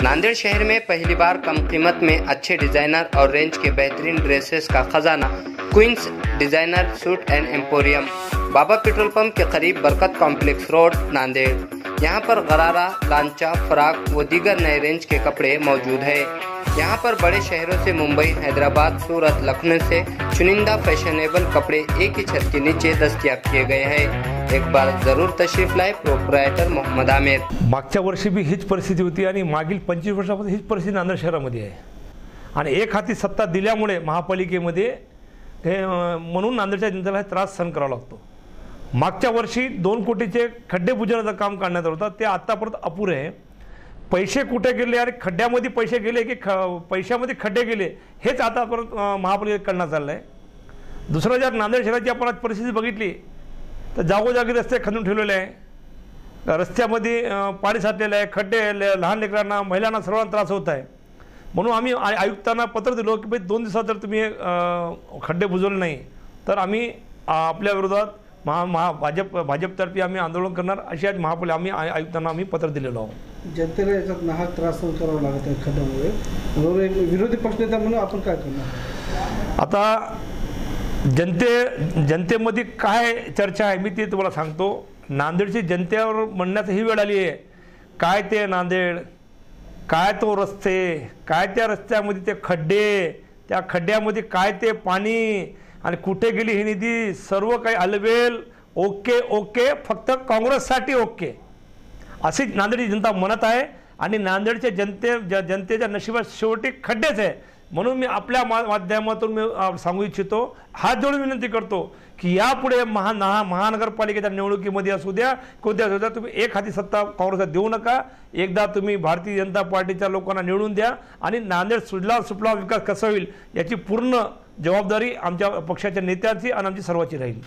नांदेड़ शहर में पहली बार कम कीमत में अच्छे डिजाइनर और रेंज के बेहतरीन ड्रेसेस का खजाना क्वींस डिजाइनर सूट एंड एम्पोरियम, बाबा पेट्रोल पंप के करीब बरकत कॉम्प्लेक्स रोड, नांदेड़। यहाँ पर गरारा, लांचा, फ्राक व दीगर नए रेंज के कपड़े मौजूद है। यहाँ पर बड़े शहरों से मुंबई, हैदराबाद, सूरत, लखनऊ से चुनिंदा फैशनेबल कपड़े एक ही छत के नीचे दस्तयाब किए गए हैं। एक बार जरूर तशरीफ लाए प्रोप्रायटर मोहम्मद आमिर। मागच्या वर्षी भी हीच परिस्थिती होती आणि मागील 25 वर्षापासून हीच परिस्थिती नांदेड शहरामध्ये आहे आणि एक हाती सत्ता दिल्यामुळे महापालिकेमध्ये म्हणून नांदेडच्या जनतेला त्रास सहन करावा लागतो। मागच्या वर्षी 2 कोटीचे खड्डे बुजवण्याचं काम करण्यात होतं, ते आतापर्यंत अपुरे आहे। पैसे कुठे गेले आणि खड्ड्यामध्ये पैसे गेले की पैशामध्ये खड्डे गेले हेच आतापर्यंत महापालिकेकडनं चाललं आहे। दुसरं जर नांदेड शहराची आपण आज परिस्थिती बघितली तर जागोजागी रस्ते खणून ठेवलेले आहे, रस्त्यामध्ये पाणी साठलेलं आहे, खड्डे, लहान लेकरांना, महिलांना सर्वांना त्रास होत आहे। म्हणून आम्ही आयुक्तांना पत्र दिलो की 2 दिवसात जर तुम्ही खड्डे बुजवले नाही तर आम्ही आपल्या विरोधात भाजपतर्फे आम्ही आंदोलन करणार अशी आज आम्ही आयुक्तांना आम्ही पत्र दिलेलो आहोत। जनतेला याच्यात नाहक त्रास सहन करावा लागत आहे खड्ड्यामुळे, विरोधी पक्षनेता म्हणून आपण काय करणार? आता जनतेमध्ये काय चर्चा आहे मी ते तुम्हाला सांगतो। नांदेडची जनतेवर म्हणण्याची ही वेळ आली आहे, काय ते नांदेड, काय तो रस्ते, काय त्या रस्त्यामध्ये ते खड्डे, त्या खड्ड्यामध्ये काय ते पाणी आणि कुठे गेली ही निधी, सर्व काही अलबेल ओके ओके, फक्त काँग्रेससाठी ओके अशी नांदेडची जनता म्हणत आहे आणि नांदेडच्या जनतेच्या नशिबात शेवटी खड्डेच आहे। म्हणून मी आपल्या माध्यमातून मी सांगू इच्छितो, हात जोडून विनंती करतो की यापुढे महानगरपालिकेच्या निवडणुकीमध्ये असू द्या कोणत्या असू द्या, तुम्ही एक हाती सत्ता काँग्रेसला देऊ नका। एकदा तुम्ही भारतीय जनता पार्टीच्या लोकांना निवडून द्या आणि नांदेड सुजलाम विकास कसा होईल याची पूर्ण जबाबदारी आमच्या पक्षाच्या नेत्यांची आणि आमची सर्वांची राहील।